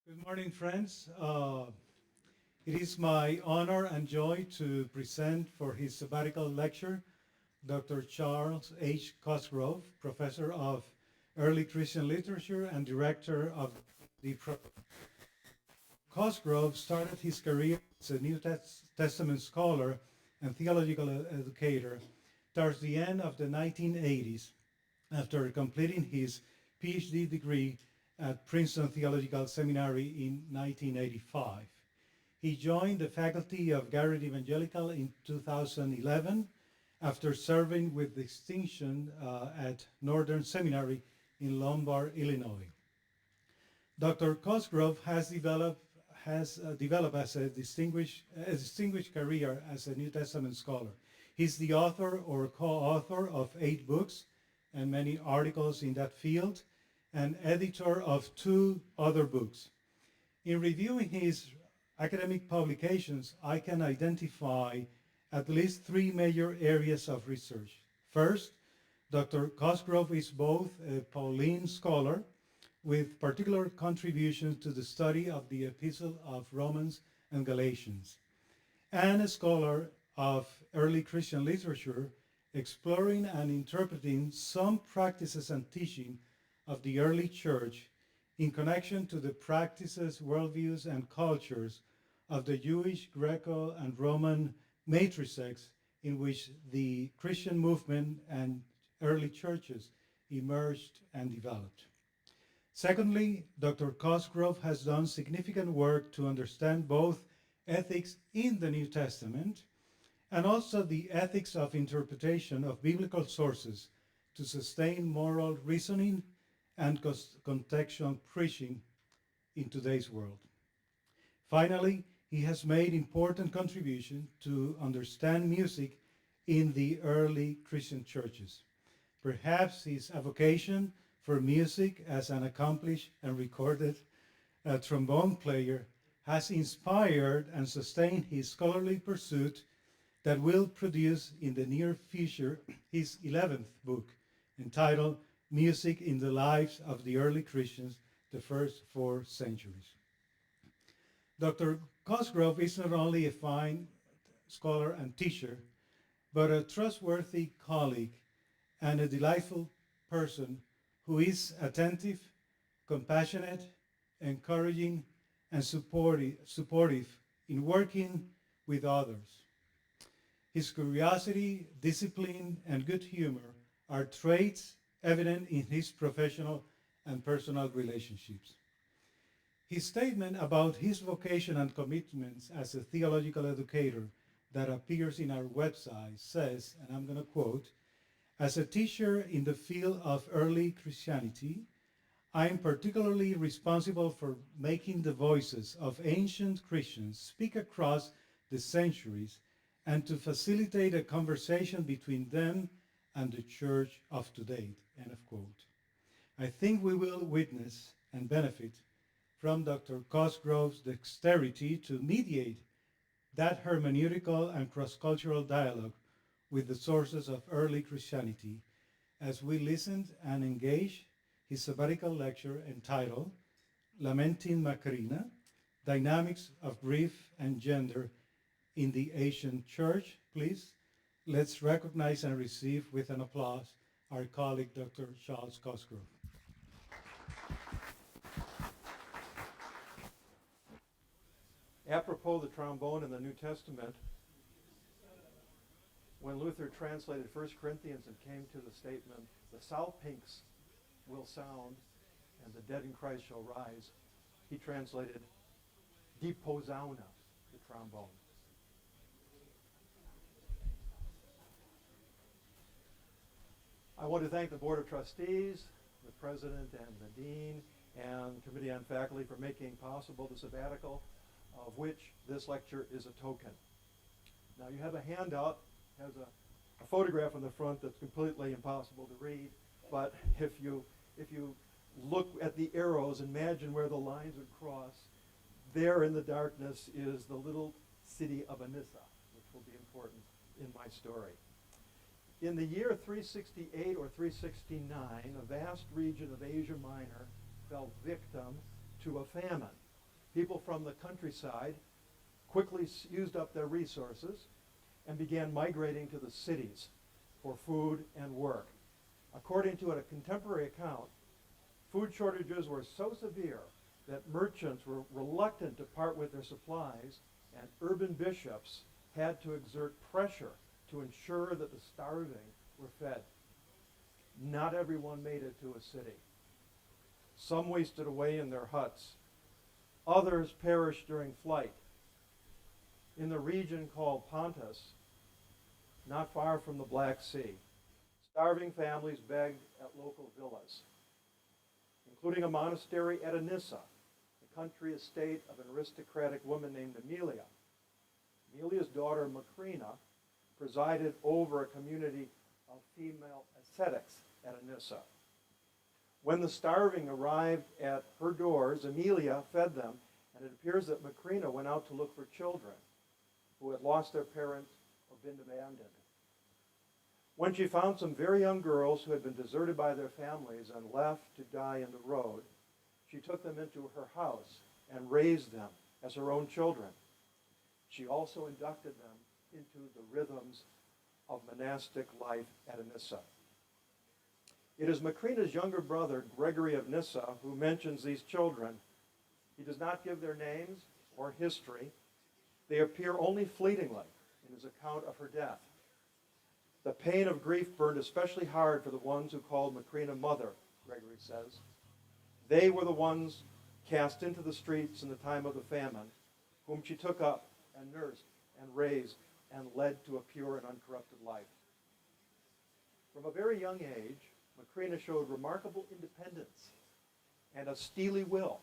Good morning, friends. It is my honor and joy to present for his sabbatical lecture Dr. Charles H. Cosgrove, Professor of Early Christian Literature and Director of the Cosgrove started his career as a New Testament scholar and theological educator towards the end of the 1980s after completing his PhD degree at Princeton Theological Seminary in 1985. He joined the faculty of Garrett-Evangelical in 2011 after serving with distinction at Northern Seminary in Lombard, Illinois. Dr. Cosgrove has developed as a distinguished career as a New Testament scholar. He's the author or co-author of 8 books and many articles in that field, and editor of 2 other books. In reviewing his academic publications, I can identify at least 3 major areas of research. First, Dr. Cosgrove is both a Pauline scholar with particular contributions to the study of the Epistle of Romans and Galatians, and a scholar of early Christian literature, exploring and interpreting some practices and teaching of the early church in connection to the practices, worldviews, and cultures of the Jewish, Greco, and Roman matrices in which the Christian movement and early churches emerged and developed. Secondly, Dr. Cosgrove has done significant work to understand both ethics in the New Testament and also the ethics of interpretation of biblical sources to sustain moral reasoning and contextual preaching in today's world. Finally, he has made important contributions to understand music in the early Christian churches. Perhaps his avocation for music as an accomplished and recorded trombone player has inspired and sustained his scholarly pursuit that will produce in the near future his 11th book, entitled Music in the Lives of the Early Christians, the First 4 Centuries. Dr. Cosgrove is not only a fine scholar and teacher, but a trustworthy colleague and a delightful person who is attentive, compassionate, encouraging, and supportive in working with others. His curiosity, discipline, and good humor are traits evident in his professional and personal relationships. His statement about his vocation and commitments as a theological educator that appears in our website says, and I'm going to quote, "As a teacher in the field of early Christianity, I am particularly responsible for making the voices of ancient Christians speak across the centuries and to facilitate a conversation between them and the church of today," end of quote. I think we will witness and benefit from Dr. Cosgrove's dexterity to mediate that hermeneutical and cross-cultural dialogue with the sources of early Christianity as we listened and engaged his sabbatical lecture entitled Lamenting Macrina, Dynamics of Grief and Gender in the Ancient Church. Please, let's recognize and receive with an applause our colleague, Dr. Charles Cosgrove. Apropos the trombone in the New Testament, when Luther translated 1 Corinthians and came to the statement, "The psalpinks will sound and the dead in Christ shall rise," he translated "deposauna," the trombone. I want to thank the Board of Trustees, the President and the Dean, and Committee on Faculty for making possible the sabbatical, of which this lecture is a token. Now you have a handout, has a photograph on the front that's completely impossible to read, but if you look at the arrows, imagine where the lines would cross. There in the darkness is the little city of Anissa, which will be important in my story. In the year 368 or 369, a vast region of Asia Minor fell victim to a famine. people from the countryside quickly used up their resources and began migrating to the cities for food and work. According to a contemporary account, food shortages were so severe that merchants were reluctant to part with their supplies, and urban bishops had to exert pressure to ensure that the starving were fed. Not everyone made it to a city. Some wasted away in their huts. Others perished during flight. In the region called Pontus, not far from the Black Sea, starving families begged at local villas, including a monastery at Anissa, the country estate of an aristocratic woman named Amelia. Amelia's daughter Macrina presided over a community of female ascetics at Anissa. When the starving arrived at her doors, Amelia fed them, and it appears that Macrina went out to look for children who had lost their parents or been abandoned. When she found some very young girls who had been deserted by their families and left to die in the road, she took them into her house and raised them as her own children. She also inducted them into the rhythms of monastic life at Anissa. It is Macrina's younger brother, Gregory of Nyssa, who mentions these children. He does not give their names or history. They appear only fleetingly in his account of her death. The pain of grief burned especially hard for the ones who called Macrina mother, Gregory says. They were the ones cast into the streets in the time of the famine, whom she took up and nursed and raised and led to a pure and uncorrupted life. From a very young age, Macrina showed remarkable independence and a steely will.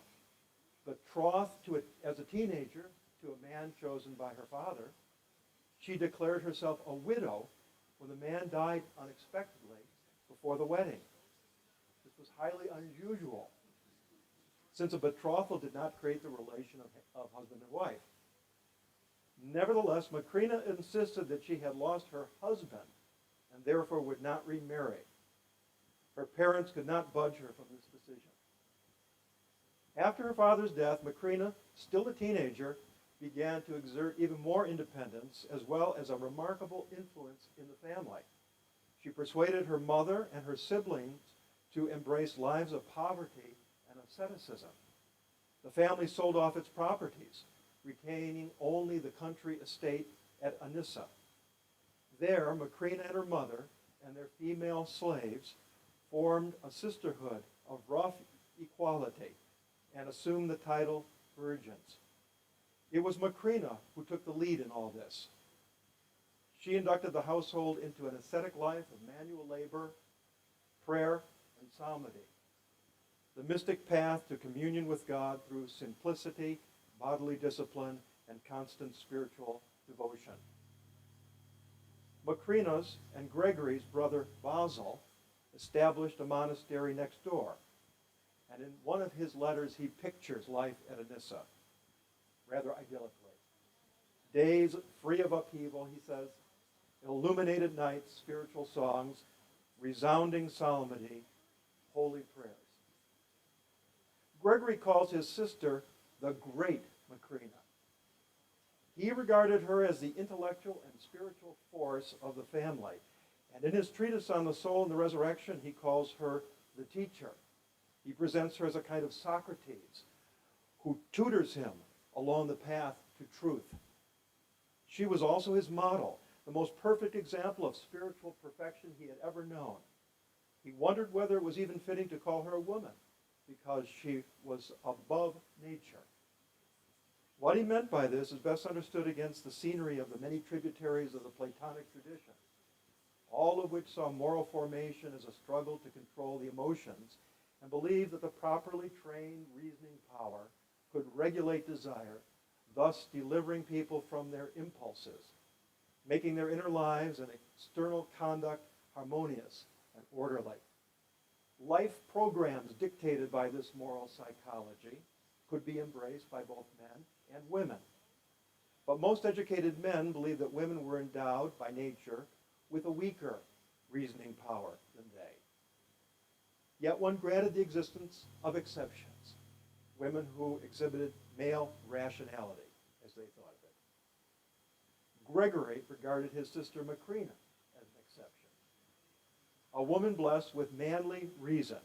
Betrothed as a teenager to a man chosen by her father, she declared herself a widow when the man died unexpectedly before the wedding. This was highly unusual, since a betrothal did not create the relation of husband and wife. Nevertheless, Macrina insisted that she had lost her husband and therefore would not remarry. Her parents could not budge her from this decision. After her father's death, Macrina, still a teenager, began to exert even more independence as well as a remarkable influence in the family. She persuaded her mother and her siblings to embrace lives of poverty and asceticism. The family sold off its properties, retaining only the country estate at Anissa. There, Macrina and her mother and their female slaves formed a sisterhood of rough equality and assumed the title virgins. It was Macrina who took the lead in all this. She inducted the household into an ascetic life of manual labor, prayer, and psalmody, the mystic path to communion with God through simplicity, bodily discipline, and constant spiritual devotion. Macrina's and Gregory's brother Basil established a monastery next door, and in one of his letters he pictures life at Anissa rather idyllically. Days free of upheaval, he says, illuminated nights, spiritual songs, resounding psalmody, holy prayers. Gregory calls his sister the great Macrina. He regarded her as the intellectual and spiritual force of the family. And in his treatise on the soul and the resurrection, he calls her the teacher. He presents her as a kind of Socrates who tutors him along the path to truth. She was also his model, the most perfect example of spiritual perfection he had ever known. He wondered whether it was even fitting to call her a woman, because she was above nature. What he meant by this is best understood against the scenery of the many tributaries of the Platonic tradition, all of which saw moral formation as a struggle to control the emotions and believed that the properly trained reasoning power could regulate desire, thus delivering people from their impulses, making their inner lives and external conduct harmonious and orderly. Life programs dictated by this moral psychology could be embraced by both men and women. But most educated men believed that women were endowed by nature with a weaker reasoning power than they. Yet one granted the existence of exceptions, women who exhibited male rationality, as they thought of it. Gregory regarded his sister Macrina as an exception, a woman blessed with manly reason.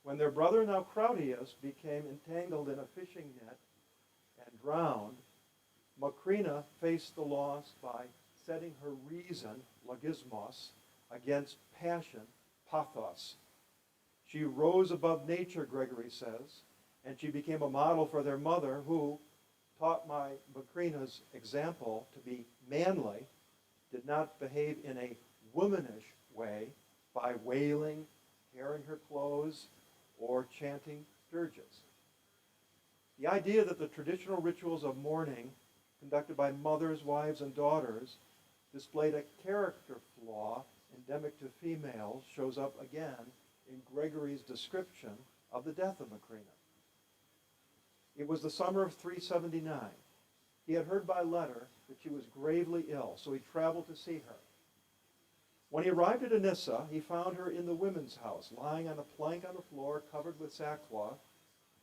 When their brother Naucratius became entangled in a fishing net and drowned, Macrina faced the loss by setting her reason, logismos, against passion, pathos. She rose above nature, Gregory says, and she became a model for their mother, who taught Macrina's example to be manly, did not behave in a womanish way by wailing, tearing her clothes, or chanting dirges. The idea that the traditional rituals of mourning conducted by mothers, wives, and daughters displayed a character flaw endemic to females shows up again in Gregory's description of the death of Macrina. It was the summer of 379. He had heard by letter that she was gravely ill, so he traveled to see her. When he arrived at Anissa, he found her in the women's house, lying on a plank on the floor covered with sackcloth,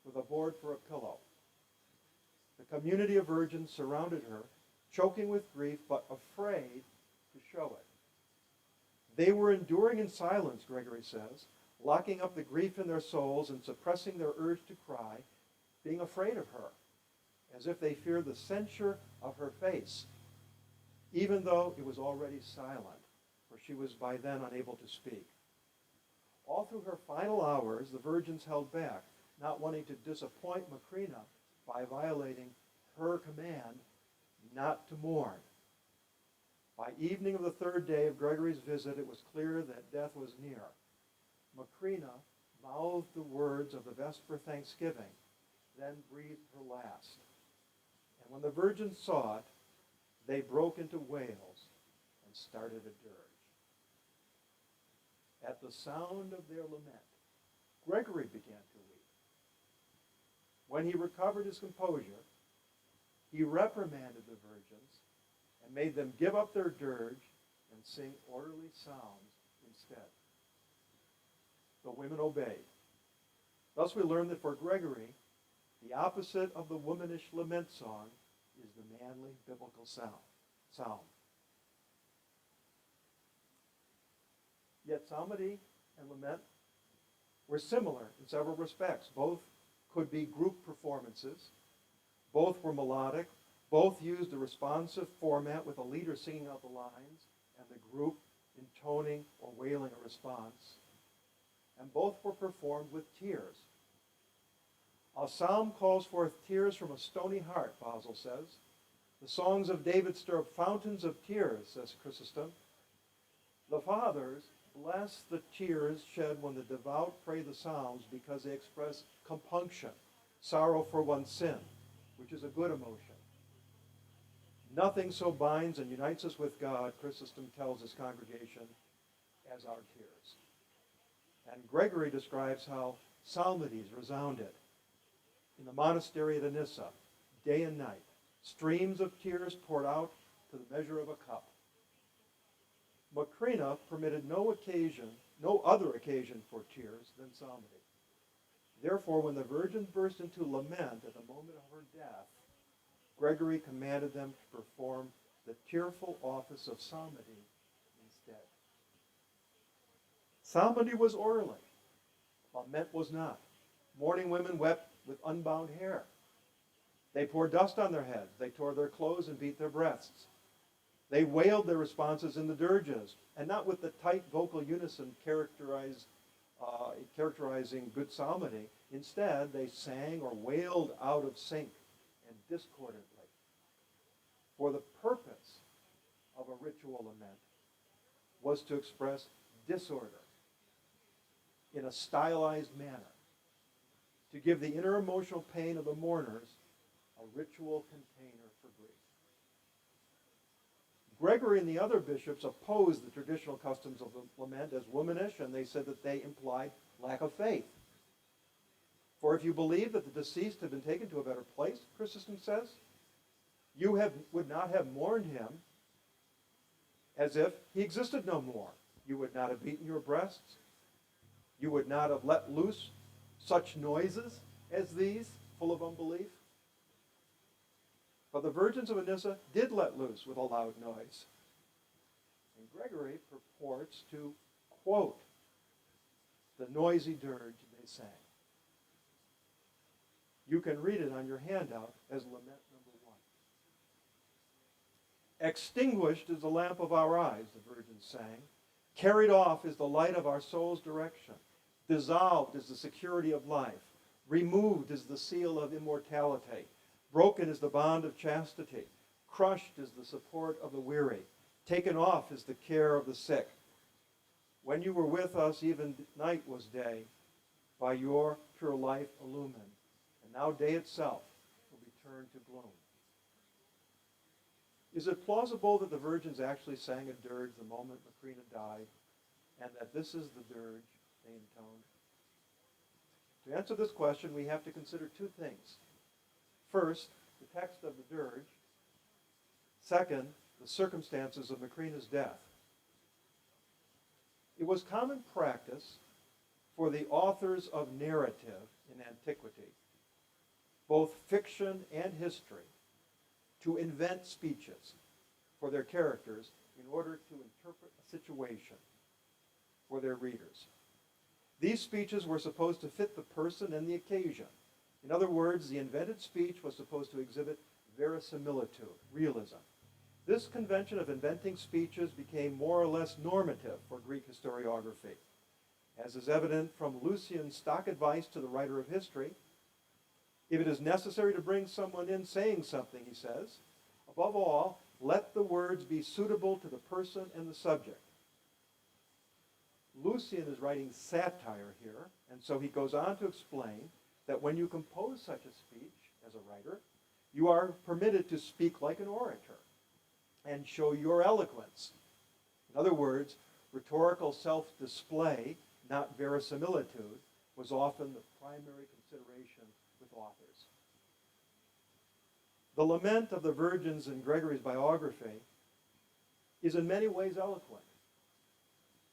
with a board for a pillow. The community of virgins surrounded her, choking with grief, but afraid to show it. They were enduring in silence, Gregory says, locking up the grief in their souls and suppressing their urge to cry, being afraid of her, as if they feared the censure of her face, even though it was already silent, for she was by then unable to speak. All through her final hours, the virgins held back, not wanting to disappoint Macrina by violating her command not to mourn. By evening of the third day of Gregory's visit, it was clear that death was near. Macrina mouthed the words of the Vesper Thanksgiving, then breathed her last. And when the virgins saw it, they broke into wails and started a dirge. At the sound of their lament, Gregory began to weep. When he recovered his composure, he reprimanded the virgins and made them give up their dirge and sing orderly psalms instead. The women obeyed. Thus we learn that for Gregory, the opposite of the womanish lament song is the manly biblical psalm. Yet psalmody and lament were similar in several respects. Both could be group performances. Both were melodic. Both used a responsive format with a leader singing out the lines and the group intoning or wailing a response. And both were performed with tears. A psalm calls forth tears from a stony heart, Basil says. The songs of David stir up fountains of tears, says Chrysostom. The fathers bless the tears shed when the devout pray the psalms because they express compunction, sorrow for one's sin, which is a good emotion. Nothing so binds and unites us with God, Chrysostom tells his congregation, as our tears. And Gregory describes how psalmodies resounded in the monastery at Anissa, day and night. Streams of tears poured out to the measure of a cup. Macrina permitted no other occasion for tears than psalmody. Therefore, when the virgins burst into lament at the moment of her death, Gregory commanded them to perform the tearful office of psalmody instead. Psalmody was orderly. Lament was not. Mourning women wept with unbound hair. They poured dust on their heads. They tore their clothes and beat their breasts. They wailed their responses in the dirges, and not with the tight vocal unison characterizing good psalmody. Instead, they sang or wailed out of sync and discordantly. For the purpose of a ritual lament was to express disorder in a stylized manner, to give the inner emotional pain of the mourners a ritual container for grief. Gregory and the other bishops opposed the traditional customs of the lament as womanish, and they said that they implied lack of faith. For if you believe that the deceased had been taken to a better place, Chrysostom says, you would not have mourned him as if he existed no more. You would not have beaten your breasts. You would not have let loose such noises as these full of unbelief. But the virgins of Nyssa did let loose with a loud noise. And Gregory purports to quote the noisy dirge they sang. You can read it on your handout as Lament number 1. Extinguished is the lamp of our eyes, the virgins sang. Carried off is the light of our soul's direction. Dissolved is the security of life. Removed is the seal of immortality. Broken is the bond of chastity. Crushed is the support of the weary. Taken off is the care of the sick. When you were with us, even night was day, by your pure life illumined. And now day itself will be turned to gloom. Is it plausible that the virgins actually sang a dirge the moment Macrina died, and that this is the dirge they intoned? To answer this question, we have to consider two things. First, the text of the dirge. Second, the circumstances of Macrina's death. It was common practice for the authors of narrative in antiquity, both fiction and history, to invent speeches for their characters in order to interpret a situation for their readers. These speeches were supposed to fit the person and the occasion. In other words, the invented speech was supposed to exhibit verisimilitude, realism. This convention of inventing speeches became more or less normative for Greek historiography. As is evident from Lucian's stock advice to the writer of history, if it is necessary to bring someone in saying something, he says, above all, let the words be suitable to the person and the subject. Lucian is writing satire here, and so he goes on to explain that when you compose such a speech as a writer, you are permitted to speak like an orator and show your eloquence. In other words, rhetorical self-display, not verisimilitude, was often the primary consideration with authors. The lament of the virgins in Gregory's biography is in many ways eloquent.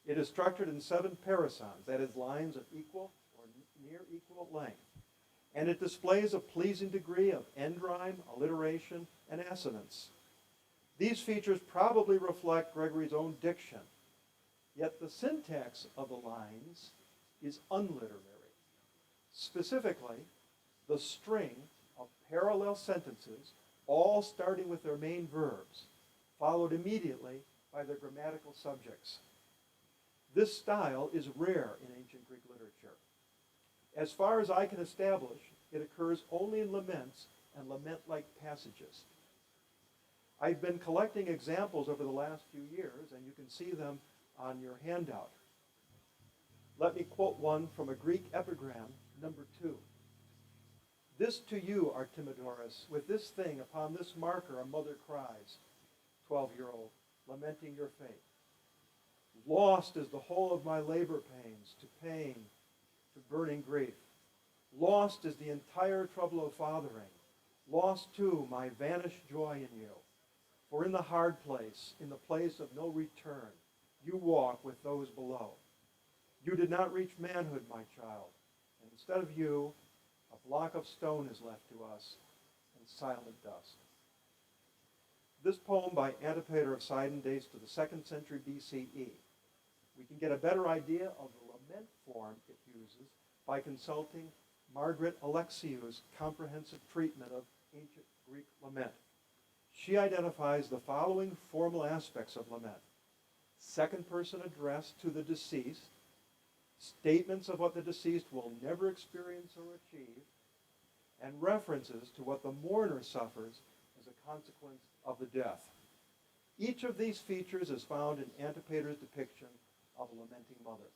It is structured in 7 parasons, that is, lines of equal or near equal length, and it displays a pleasing degree of end rhyme, alliteration, and assonance. These features probably reflect Gregory's own diction, yet the syntax of the lines is unliterary. Specifically, the string of parallel sentences, all starting with their main verbs, followed immediately by their grammatical subjects. This style is rare in ancient Greek literature. As far as I can establish, it occurs only in laments and lament-like passages. I've been collecting examples over the last few years, and you can see them on your handout. Let me quote one from a Greek epigram, number 2. This to you, Artemidorus, with this thing, upon this marker a mother cries, 12-year-old, lamenting your fate. Lost is the whole of my labor pains, to pain, to burning grief. Lost is the entire trouble of fathering. Lost, too, my vanished joy in you. For in the hard place, in the place of no return, you walk with those below. You did not reach manhood, my child, and instead of you, a block of stone is left to us, and silent dust. This poem by Antipater of Sidon dates to the 2nd century BCE. We can get a better idea of the lament form it uses by consulting Margaret Alexiou's comprehensive treatment of ancient Greek lament. She identifies the following formal aspects of lament: second person address to the deceased, statements of what the deceased will never experience or achieve, and references to what the mourner suffers as a consequence of the death. Each of these features is found in Antipater's depiction of a lamenting mother.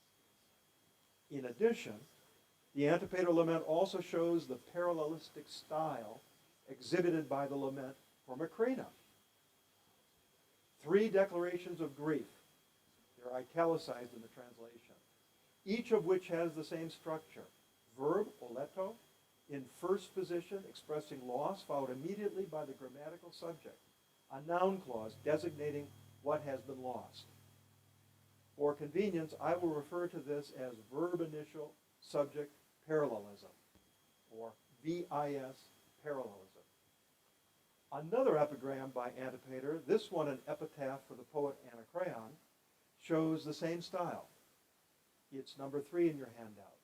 In addition, the Antipater lament also shows the parallelistic style exhibited by the lament for Macrina. 3 declarations of grief, they're italicized in the translation, each of which has the same structure. Verb, oleto, in first position expressing loss, followed immediately by the grammatical subject, a noun clause designating what has been lost. For convenience, I will refer to this as verb initial subject parallelism, or VIS parallelism. Another epigram by Antipater, this one an epitaph for the poet Anacreon, shows the same style. It's number 3 in your handout.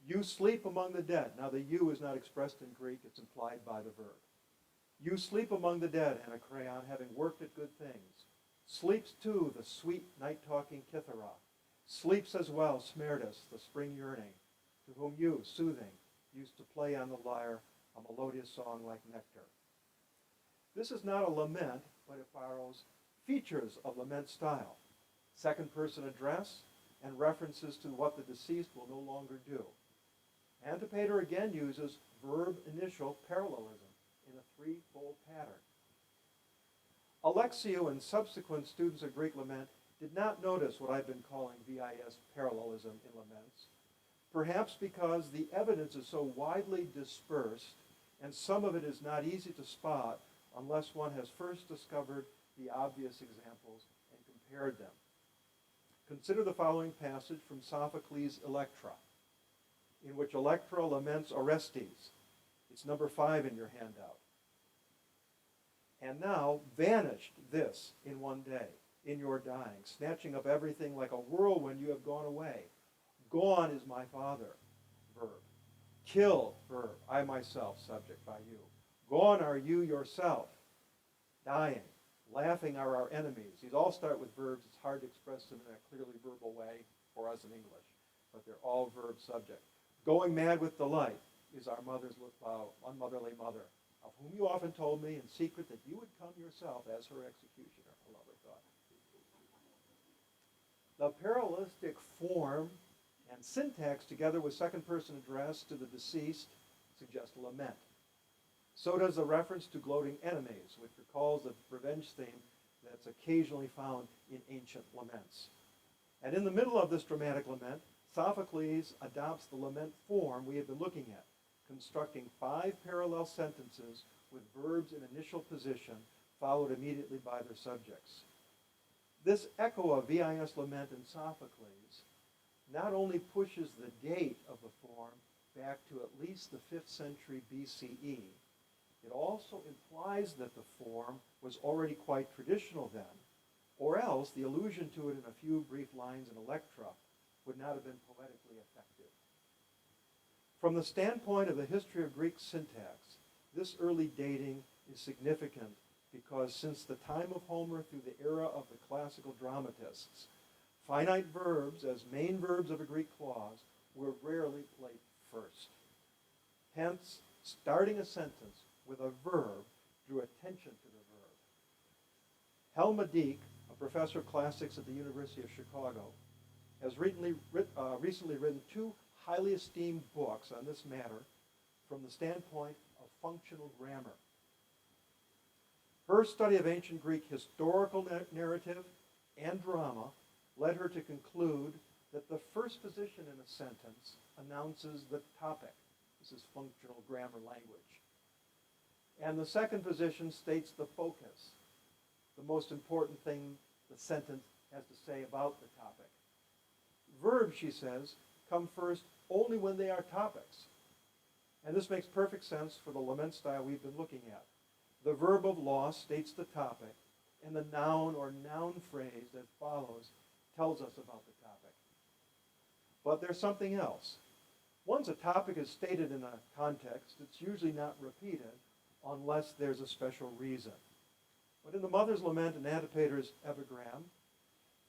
You sleep among the dead. Now the you is not expressed in Greek, it's implied by the verb. You sleep among the dead, Anacreon, having worked at good things. Sleeps too the sweet night-talking Cythera. Sleeps as well Smerdis, the spring yearning, to whom you, soothing, used to play on the lyre a melodious song like nectar. This is not a lament, but it borrows features of lament style. Second person address and references to what the deceased will no longer do. Antipater again uses verb-initial parallelism in a threefold pattern. Alexiou and subsequent students of Greek lament did not notice what I've been calling VIS parallelism in laments, perhaps because the evidence is so widely dispersed and some of it is not easy to spot unless one has first discovered the obvious examples and compared them. Consider the following passage from Sophocles' Electra, in which Electra laments Orestes. It's number 5 in your handout. And now vanished this in one day, in your dying, snatching up everything like a whirlwind you have gone away. Gone is my father, verb. Killed, verb, I myself, subject by you. Gone are you yourself, dying. Laughing are our enemies. These all start with verbs. It's hard to express them in a clearly verbal way for us in English, but they're all verb subject. Going mad with delight is our mother's unmotherly mother, of whom you often told me in secret that you would come yourself as her executioner. A lovely thought. The parallelistic form and syntax, together with second person address to the deceased, suggest a lament. So does the reference to gloating enemies, which recalls the revenge theme that's occasionally found in ancient laments. And in the middle of this dramatic lament, Sophocles adopts the lament form we have been looking at, constructing 5 parallel sentences with verbs in initial position, followed immediately by their subjects. This echo of VIS lament in Sophocles not only pushes the date of the form back to at least the 5th century BCE, it also implies that the form was already quite traditional then, or else the allusion to it in a few brief lines in Electra would not have been poetically effective. From the standpoint of the history of Greek syntax, this early dating is significant because since the time of Homer through the era of the classical dramatists, finite verbs as main verbs of a Greek clause were rarely placed first. Hence, starting a sentence with a verb drew attention to the verb. Helma Deek, a professor of classics at the University of Chicago, has recently written 2 highly esteemed books on this matter from the standpoint of functional grammar. Her study of ancient Greek historical narrative and drama led her to conclude that the first position in a sentence announces the topic. This is functional grammar language. And the second position states the focus, the most important thing the sentence has to say about the topic. Verbs, she says, come first only when they are topics. And this makes perfect sense for the lament style we've been looking at. The verb of loss states the topic, and the noun or noun phrase that follows tells us about the topic. But there's something else. Once a topic is stated in a context, it's usually not repeated unless there's a special reason. But in the Mother's Lament and Antipater's epigram,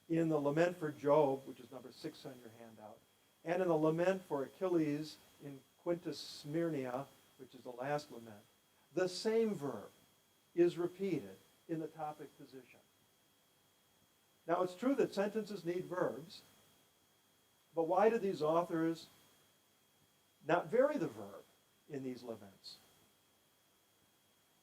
in the Lament for Job, which is number 6 on your handout, and in the Lament for Achilles in Quintus Smyrnia, which is the last lament, the same verb is repeated in the topic position. Now, it's true that sentences need verbs, but why do these authors not vary the verb in these laments?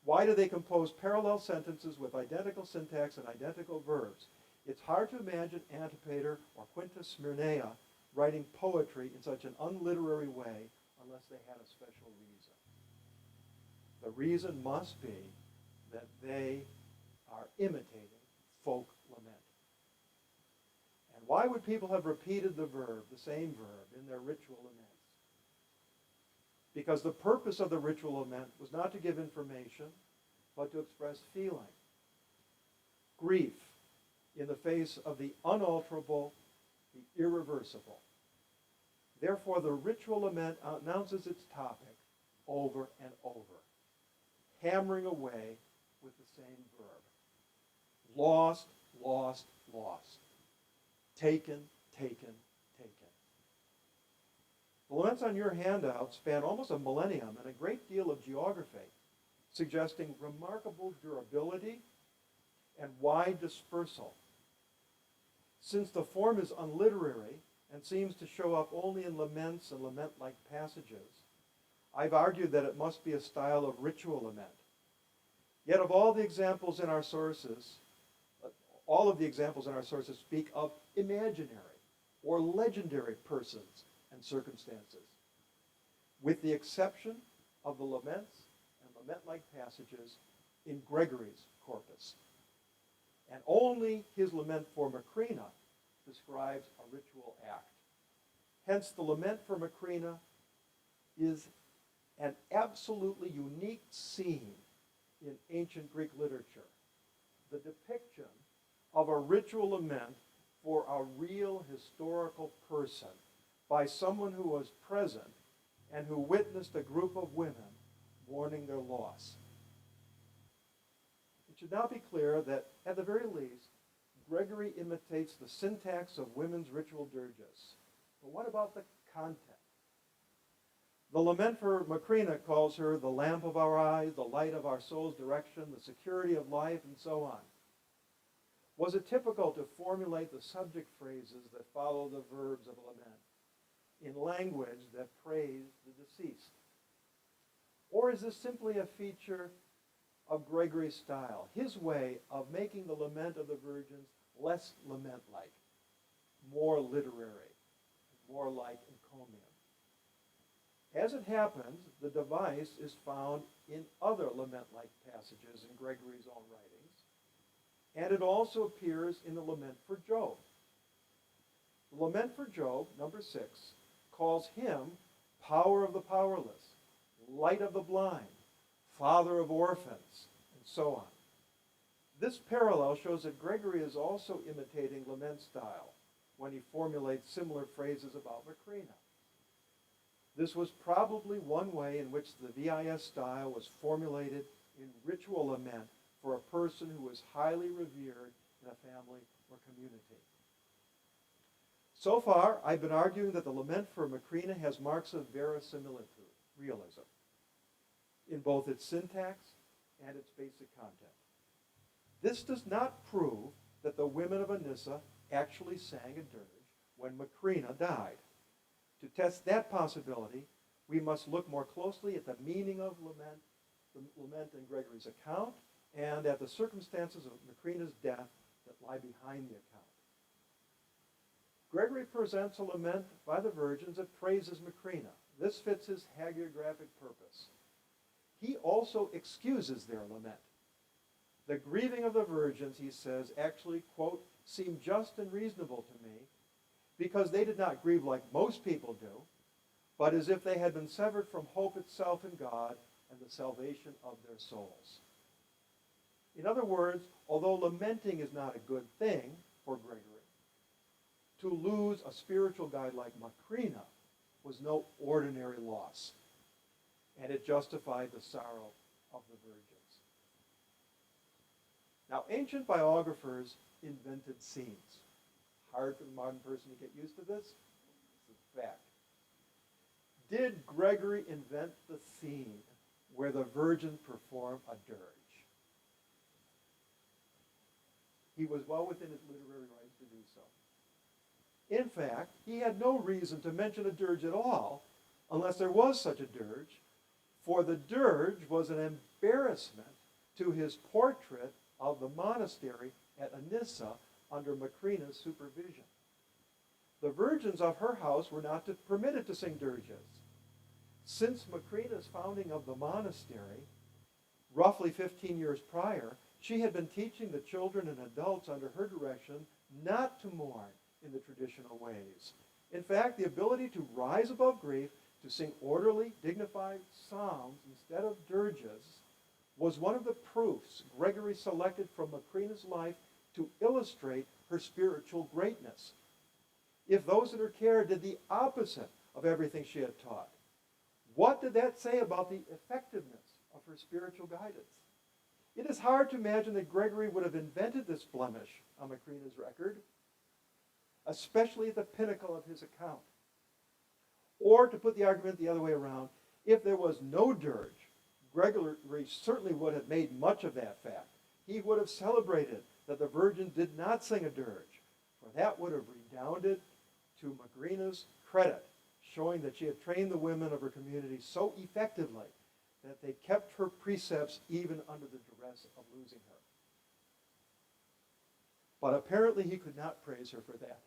Why do they compose parallel sentences with identical syntax and identical verbs? It's hard to imagine Antipater or Quintus Smyrnia writing poetry in such an unliterary way unless they had a special reason. The reason must be that they are imitating folk lament. And why would people have repeated the verb, the same verb, in their ritual laments? because the purpose of the ritual lament was not to give information, but to express feeling, grief in the face of the unalterable, the irreversible. Therefore, the ritual lament announces its topic over and over, hammering away with the same verb. Lost, lost, lost. Taken, taken, taken. The laments on your handout span almost a millennium and a great deal of geography, suggesting remarkable durability and wide dispersal. Since the form is unliterary and seems to show up only in laments and lament-like passages, I've argued that it must be a style of ritual lament. Yet of all the examples in our sources, all of the examples in our sources speak of imaginary or legendary persons and circumstances, with the exception of the laments and lament-like passages in Gregory's corpus. And only his lament for Macrina describes a ritual act. Hence, the lament for Macrina is an absolutely unique scene in ancient Greek literature, the depiction of a ritual lament for a real historical person by someone who was present and who witnessed a group of women mourning their loss. It should now be clear that, at the very least, Gregory imitates the syntax of women's ritual dirges. But what about the content? The lament for Macrina calls her the lamp of our eyes, the light of our soul's direction, the security of life, and so on. Was it typical to formulate the subject phrases that follow the verbs of a lament in language that praised the deceased? Or is this simply a feature of Gregory's style, his way of making the lament of the virgins less lament-like, more literary, more like encomium? As it happens, the device is found in other lament-like passages in Gregory's own writings, and it also appears in the lament for Job. The lament for Job, number 6, calls him power of the powerless, light of the blind, father of orphans, and so on. This parallel shows that Gregory is also imitating lament style when he formulates similar phrases about Macrina. This was probably one way in which the VIS style was formulated in ritual lament for a person who was highly revered in a family or community. So far, I've been arguing that the lament for Macrina has marks of verisimilitude, realism, in both its syntax and its basic content. This does not prove that the women of Anissa actually sang a dirge when Macrina died. To test that possibility, we must look more closely at the meaning of the lament in Gregory's account, and at the circumstances of Macrina's death that lie behind the account. Gregory presents a lament by the virgins that praises Macrina. This fits his hagiographic purpose. He also excuses their lament. The grieving of the virgins, he says, actually, quote, seemed just and reasonable to me, because they did not grieve like most people do, but as if they had been severed from hope itself in God and the salvation of their souls. In other words, although lamenting is not a good thing for Gregory, to lose a spiritual guide like Macrina was no ordinary loss, and it justified the sorrow of the virgins. Now, ancient biographers invented scenes. Hard for the modern person to get used to this. It's a fact. Did Gregory invent the scene where the virgins perform a dirge? He was well within his literary rights to do so. In fact, he had no reason to mention a dirge at all unless there was such a dirge, for the dirge was an embarrassment to his portrait of the monastery at Anissa under Macrina's supervision. The virgins of her house were not permitted to sing dirges. Since Macrina's founding of the monastery, roughly 15 years prior, she had been teaching the children and adults under her direction not to mourn in the traditional ways. In fact, the ability to rise above grief, to sing orderly, dignified psalms instead of dirges was one of the proofs Gregory selected from Macrina's life to illustrate her spiritual greatness. If those in her care did the opposite of everything she had taught, what did that say about the effectiveness of her spiritual guidance? It is hard to imagine that Gregory would have invented this blemish on Macrina's record, especially at the pinnacle of his account. Or, to put the argument the other way around, if there was no dirge, Gregory certainly would have made much of that fact. He would have celebrated that the virgin did not sing a dirge, for that would have redounded to Macrina's credit, showing that she had trained the women of her community so effectively that they kept her precepts even under the duress of losing her. But apparently he could not praise her for that.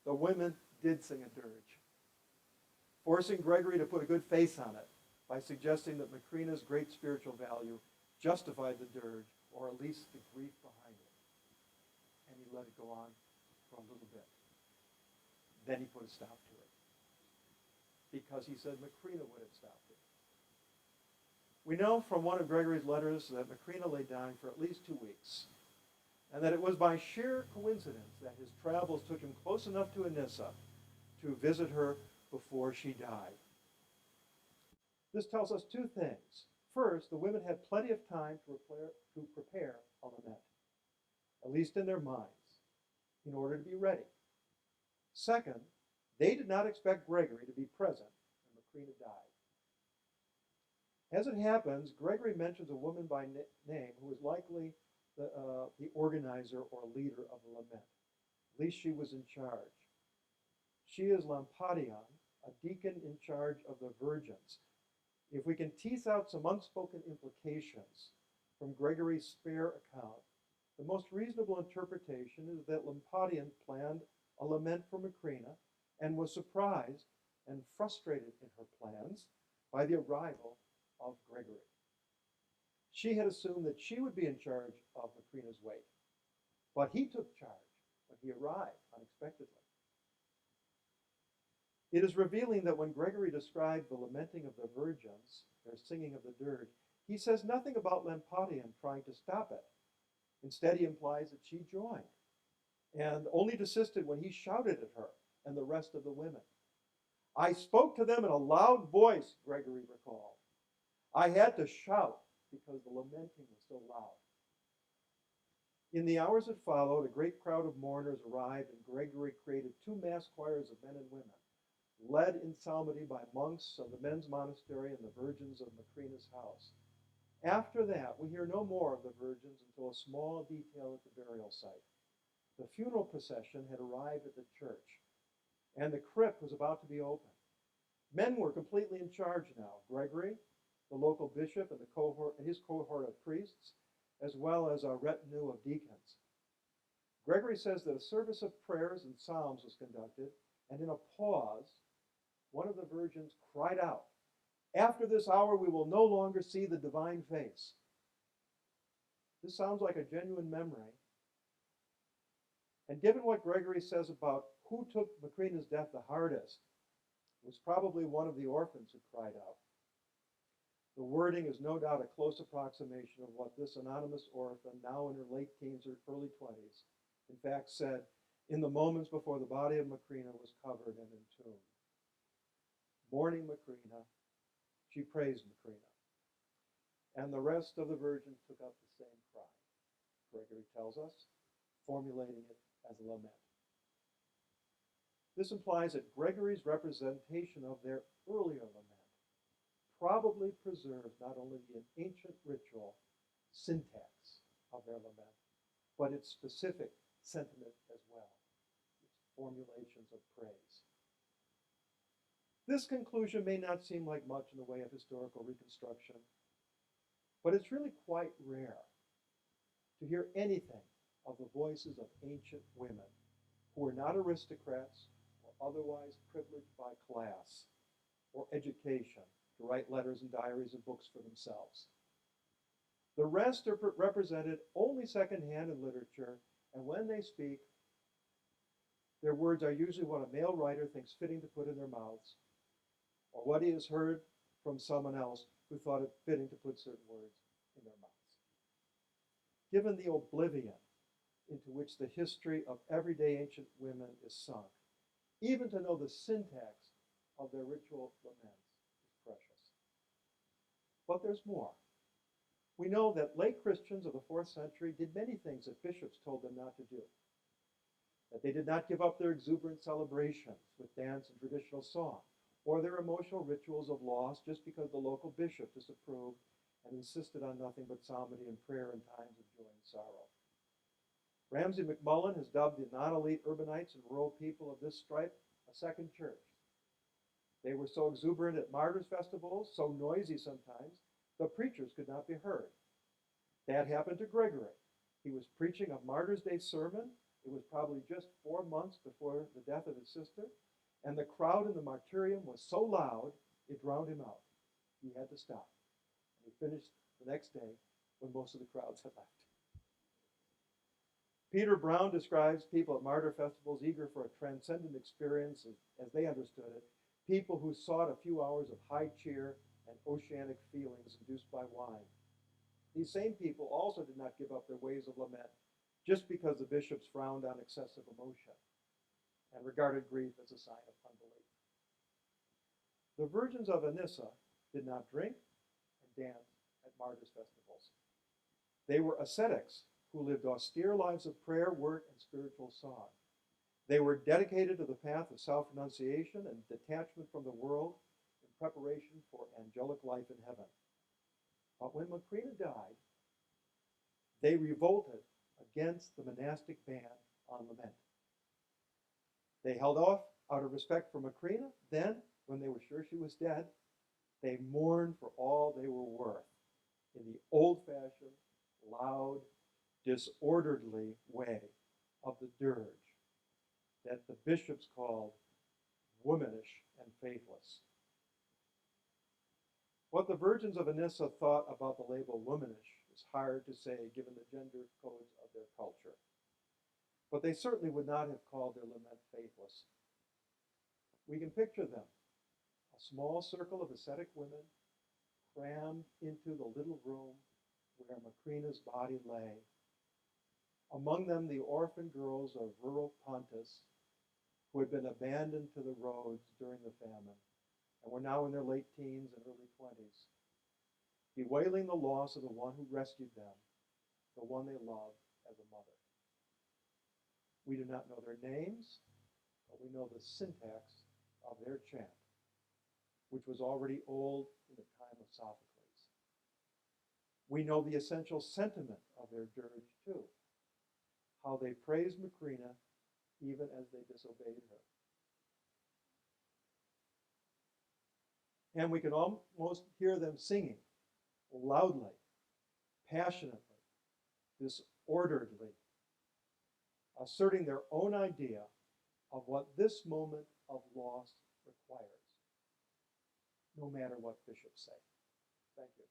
The women did sing a dirge, forcing Gregory to put a good face on it by suggesting that Macrina's great spiritual value justified the dirge, or at least the grief behind it. And he let it go on for a little bit. Then he put a stop to it, because he said Macrina would have stopped it. We know from one of Gregory's letters that Macrina lay dying for at least 2 weeks, and that it was by sheer coincidence that his travels took him close enough to Anissa to visit her before she died. This tells us two things. First, the women had plenty of time to prepare a lament, at least in their minds, in order to be ready. Second, they did not expect Gregory to be present when Macrina died. As it happens, Gregory mentions a woman by name who was likely the organizer or leader of the lament. At least she was in charge. She is Lampadion, a deacon in charge of the virgins. If we can tease out some unspoken implications from Gregory's spare account, the most reasonable interpretation is that Lampadion planned a lament for Macrina and was surprised and frustrated in her plans by the arrival of Gregory. She had assumed that she would be in charge of Macrina's wake, but he took charge when he arrived unexpectedly. It is revealing that when Gregory described the lamenting of the virgins, their singing of the dirge, he says nothing about Lampadion trying to stop it. Instead, he implies that she joined and only desisted when he shouted at her and the rest of the women. I spoke to them in a loud voice, Gregory recalled. I had to shout because the lamenting was so loud. In the hours that followed, a great crowd of mourners arrived, and Gregory created 2 mass choirs of men and women, led in psalmody by monks of the men's monastery and the virgins of Macrina's house. After that, we hear no more of the virgins until a small detail at the burial site. The funeral procession had arrived at the church, and the crypt was about to be opened. Men were completely in charge now. Gregory, the local bishop, and his cohort of priests, as well as a retinue of deacons. Gregory says that a service of prayers and psalms was conducted, and in a pause, one of the virgins cried out, "After this hour we will no longer see the divine face." This sounds like a genuine memory. And given what Gregory says about who took Macrina's death the hardest, it was probably one of the orphans who cried out. The wording is no doubt a close approximation of what this anonymous orphan, now in her late teens or early 20s, in fact said in the moments before the body of Macrina was covered and entombed. Mourning Macrina, she praised Macrina. And the rest of the virgins took up the same cry, Gregory tells us, formulating it as a lament. This implies that Gregory's representation of their earlier lament probably preserves not only the ancient ritual syntax of their lament, but its specific sentiment as well, its formulations of praise. This conclusion may not seem like much in the way of historical reconstruction, but it's really quite rare to hear anything of the voices of ancient women who were not aristocrats or otherwise privileged by class or education to write letters and diaries and books for themselves. The rest are represented only secondhand in literature, and when they speak, their words are usually what a male writer thinks fitting to put in their mouths, or what he has heard from someone else who thought it fitting to put certain words in their mouths. Given the oblivion into which the history of everyday ancient women is sunk, even to know the syntax of their ritual laments is precious. But there's more. We know that late Christians of the 4th century did many things that bishops told them not to do. That they did not give up their exuberant celebrations with dance and traditional song, or their emotional rituals of loss just because the local bishop disapproved and insisted on nothing but psalmody and prayer in times of joy and sorrow. Ramsay MacMullen has dubbed the non-elite urbanites and rural people of this stripe a second church. They were so exuberant at martyrs' festivals, so noisy sometimes, the preachers could not be heard. That happened to Gregory. He was preaching a Martyrs' Day sermon. It was probably just 4 months before the death of his sister, and the crowd in the martyrium was so loud it drowned him out. He had to stop. And he finished the next day when most of the crowds had left. Peter Brown describes people at martyr festivals eager for a transcendent experience as they understood it, people who sought a few hours of high cheer and oceanic feelings induced by wine. These same people also did not give up their ways of lament just because the bishops frowned on excessive emotion and regarded grief as a sign of unbelief. The virgins of Anissa did not drink and dance at martyrs' festivals. They were ascetics who lived austere lives of prayer, work, and spiritual song. They were dedicated to the path of self-renunciation and detachment from the world in preparation for angelic life in heaven. But when Macrina died, they revolted against the monastic ban on lament. They held off out of respect for Macrina. Then, when they were sure she was dead, they mourned for all they were worth in the old-fashioned, loud, disorderly way of the dirge that the bishops called womanish and faithless. What the virgins of Anissa thought about the label womanish is hard to say given the gender codes of their culture. But they certainly would not have called their lament faithless. We can picture them, a small circle of ascetic women crammed into the little room where Macrina's body lay. Among them, the orphan girls of rural Pontus who had been abandoned to the roads during the famine and were now in their late teens and early 20s, bewailing the loss of the one who rescued them, the one they loved as a mother. We do not know their names, but we know the syntax of their chant, which was already old in the time of Sophocles. We know the essential sentiment of their dirge, too, how they praised Macrina even as they disobeyed her. And we can almost hear them singing loudly, passionately, disorderly, asserting their own idea of what this moment of loss requires, no matter what bishops say. Thank you.